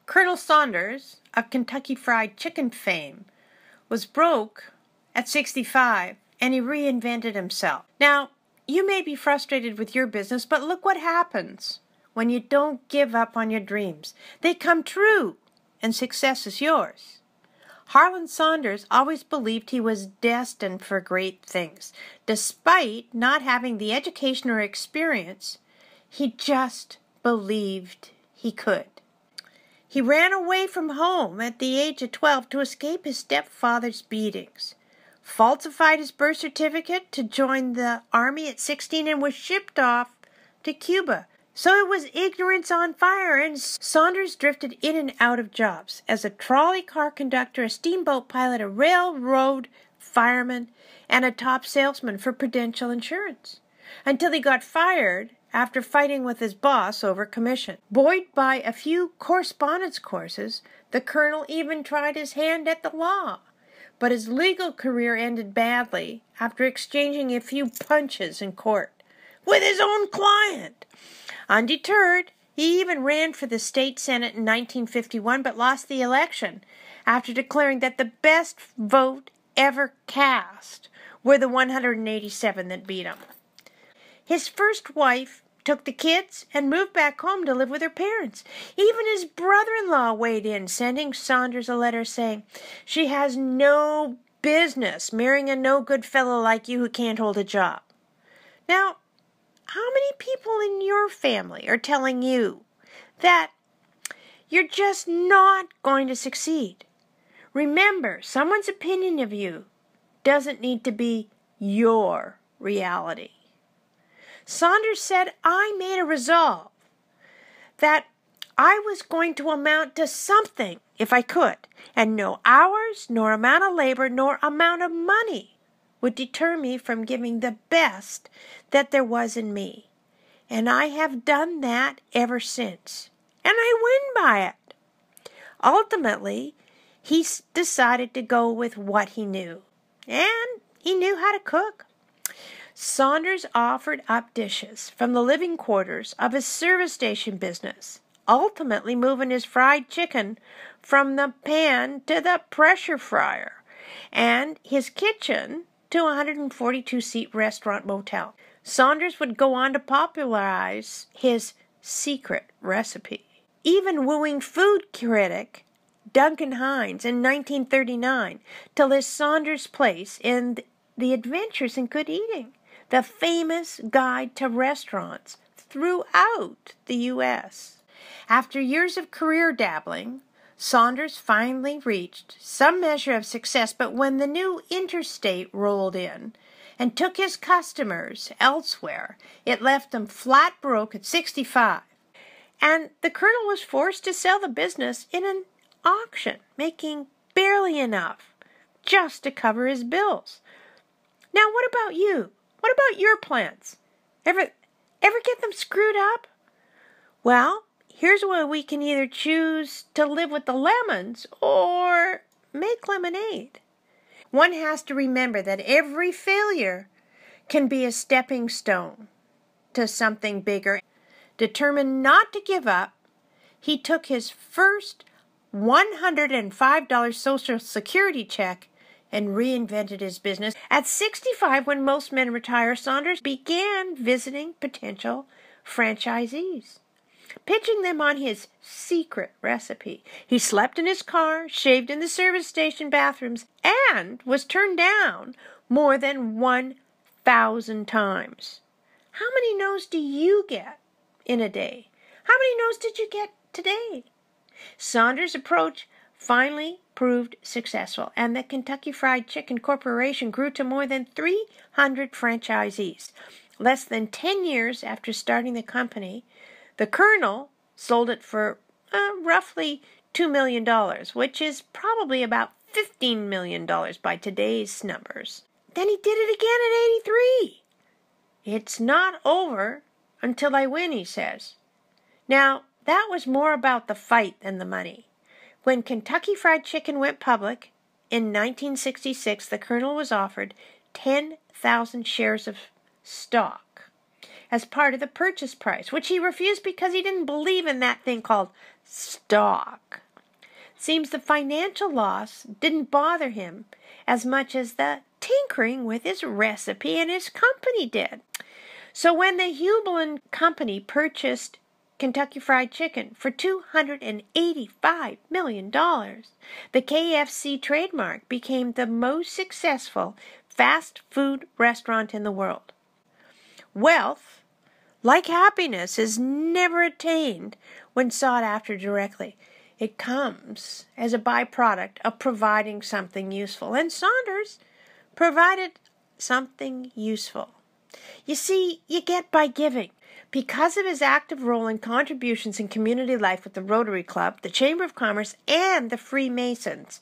Colonel Sanders, of Kentucky Fried Chicken fame, was broke at 65, and he reinvented himself. Now, you may be frustrated with your business, but look what happens when you don't give up on your dreams. They come true, and success is yours. Harland Sanders always believed he was destined for great things. Despite not having the education or experience, he just believed he could. He ran away from home at the age of 12 to escape his stepfather's beatings, falsified his birth certificate to join the army at 16, and was shipped off to Cuba. So it was ignorance on fire, and Sanders drifted in and out of jobs as a trolley car conductor, a steamboat pilot, a railroad fireman, and a top salesman for Prudential Insurance, until he got fired after fighting with his boss over commission. Buoyed by a few correspondence courses, the colonel even tried his hand at the law, but his legal career ended badly after exchanging a few punches in court with his own client. Undeterred, he even ran for the state senate in 1951, but lost the election after declaring that the best vote ever cast were the 187 that beat him. His first wife took the kids and moved back home to live with her parents. Even his brother-in-law weighed in, sending Sanders a letter saying, "She has no business marrying a no-good fellow like you who can't hold a job." Now, how many people in your family are telling you that you're just not going to succeed? Remember, someone's opinion of you doesn't need to be your reality. Sanders said, "I made a resolve that I was going to amount to something if I could, and no hours, nor amount of labor, nor amount of money would deter me from giving the best that there was in me. And I have done that ever since, and I win by it." Ultimately, he decided to go with what he knew, and he knew how to cook. Sanders offered up dishes from the living quarters of his service station business, ultimately moving his fried chicken from the pan to the pressure fryer, and his kitchen to a 142-seat restaurant motel. Sanders would go on to popularize his secret recipe, even wooing food critic Duncan Hines in 1939 to list Sanders' place in The Adventures in Good Eating, the famous guide to restaurants throughout the U.S. After years of career dabbling, Sanders finally reached some measure of success, but when the new interstate rolled in and took his customers elsewhere, it left him flat broke at 65. And the colonel was forced to sell the business in an auction, making barely enough just to cover his bills. Now, what about you? What about your plans? Ever get them screwed up? Well, here's where we can either choose to live with the lemons or make lemonade. One has to remember that every failure can be a stepping stone to something bigger. Determined not to give up, he took his first $105 Social Security check and reinvented his business. At 65, when most men retire, Sanders began visiting potential franchisees, pitching them on his secret recipe. He slept in his car, shaved in the service station bathrooms, and was turned down more than 1,000 times. How many no's do you get in a day? How many no's did you get today? Sanders' approach finally proved successful, and the Kentucky Fried Chicken Corporation grew to more than 300 franchisees. Less than 10 years after starting the company, the colonel sold it for roughly $2 million, which is probably about $15 million by today's numbers. Then he did it again at 83. "It's not over until I win," he says. Now, that was more about the fight than the money. When Kentucky Fried Chicken went public in 1966, the colonel was offered 10,000 shares of stock as part of the purchase price, which he refused because he didn't believe in that thing called stock. Seems the financial loss didn't bother him as much as the tinkering with his recipe and his company did. So when the Hubel Company purchased Kentucky Fried Chicken for $285 million, the KFC trademark became the most successful fast food restaurant in the world. Wealth, like happiness, is never attained when sought after directly. It comes as a byproduct of providing something useful. And Sanders provided something useful. You see, you get by giving. Because of his active role in contributions in community life with the Rotary Club, the Chamber of Commerce, and the Freemasons,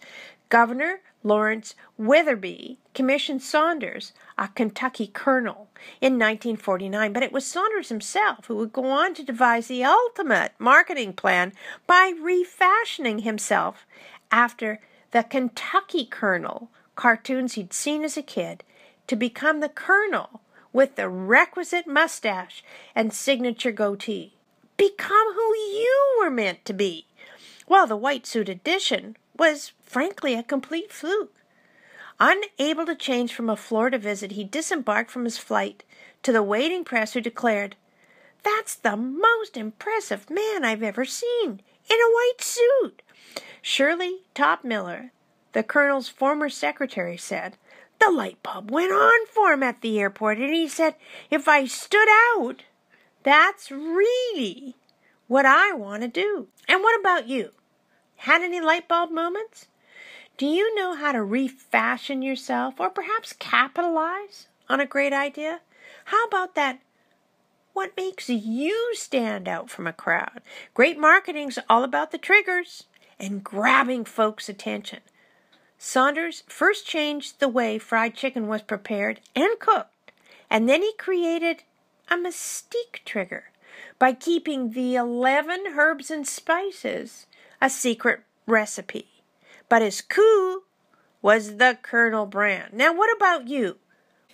Governor Lawrence Weatherby commissioned Sanders a Kentucky colonel in 1949, but it was Sanders himself who would go on to devise the ultimate marketing plan by refashioning himself after the Kentucky Colonel cartoons he'd seen as a kid to become the colonel with the requisite mustache and signature goatee. Become who you were meant to be. Well, the white suit edition was frankly a complete fluke. Unable to change from a Florida visit, he disembarked from his flight to the waiting press, who declared, "That's the most impressive man I've ever seen in a white suit." Shirley Topmiller, the colonel's former secretary, said, "The light bulb went on for him at the airport, and he said, if I stood out, that's really what I want to do." And what about you? Had any light bulb moments? Do you know how to refashion yourself, or perhaps capitalize on a great idea? How about that? What makes you stand out from a crowd? Great marketing's all about the triggers and grabbing folks' attention. Sanders first changed the way fried chicken was prepared and cooked, and then he created a mystique trigger by keeping the 11 herbs and spices a secret recipe. But his coup was the Colonel brand. Now, what about you?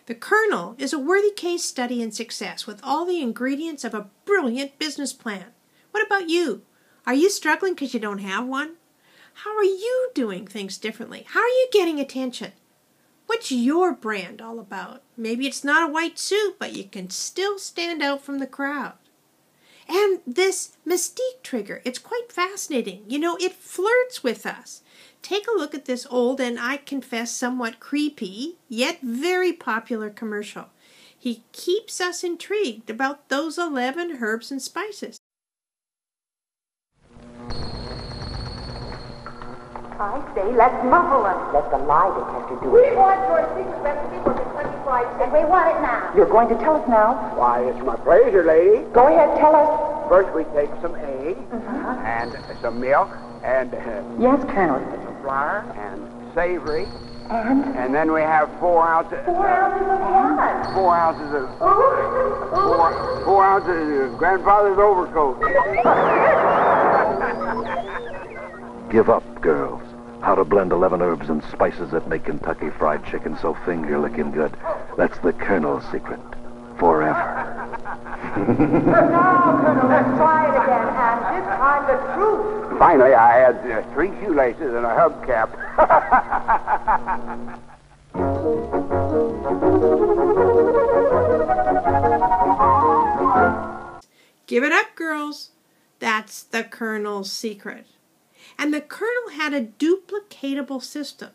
The Colonel is a worthy case study in success with all the ingredients of a brilliant business plan. What about you? Are you struggling because you don't have one? How are you doing things differently? How are you getting attention? What's your brand all about? Maybe it's not a white suit, but you can still stand out from the crowd. And this mystique trigger, it's quite fascinating. You know, it flirts with us. Take a look at this old and, I confess, somewhat creepy, yet very popular commercial. He keeps us intrigued about those 11 herbs and spices. I say, let's muffle them. Let the lie detector do it. We want your secret recipe for Kentucky Fried Chicken. And we want it now. You're going to tell us now? Why, it's my pleasure, lady. Go ahead, tell us. First, we take some eggs and some milk and Yes, Colonel. some flour and savory. And? then we have 4 ounces. 4 ounces of what? 4 ounces of 4 ounces of grandfather's overcoat. Give up, girls. How to blend 11 herbs and spices that make Kentucky Fried Chicken so finger-licking good. That's the Colonel's secret. Forever. Now, Colonel, let's try it again. And this time the truth. Finally, I had 3 shoelaces and a hubcap. Give it up, girls. That's the Colonel's secret. And the Colonel had a duplicatable system,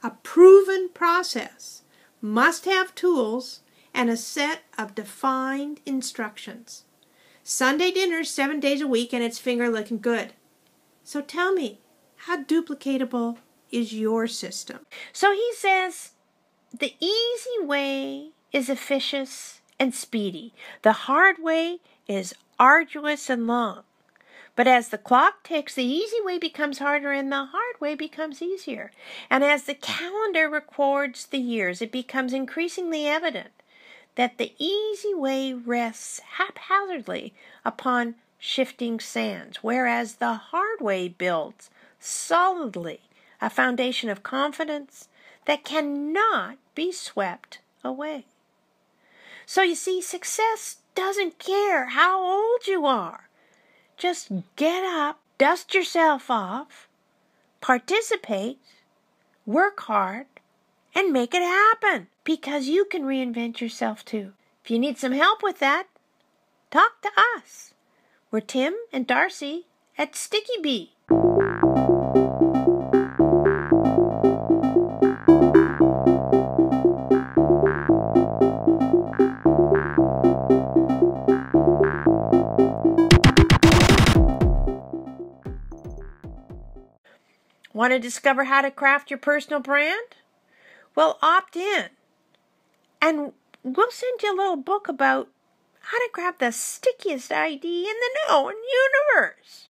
a proven process, must-have tools, and a set of defined instructions. Sunday dinners 7 days a week, and it's finger-licking good. So tell me, how duplicatable is your system? So he says, the easy way is efficient and speedy. The hard way is arduous and long. But as the clock ticks, the easy way becomes harder and the hard way becomes easier. And as the calendar records the years, it becomes increasingly evident that the easy way rests haphazardly upon shifting sands, whereas the hard way builds solidly a foundation of confidence that cannot be swept away. So you see, success doesn't care how old you are. Just get up Dust yourself off, participate, work hard, and make it happen, because you can reinvent yourself too. If you need some help with that, talk to us. We're Tim and Darcy at Sticky Bee. Want to discover how to craft your personal brand? Well, opt in, and we'll send you a little book about how to grab the stickiest idea in the known universe.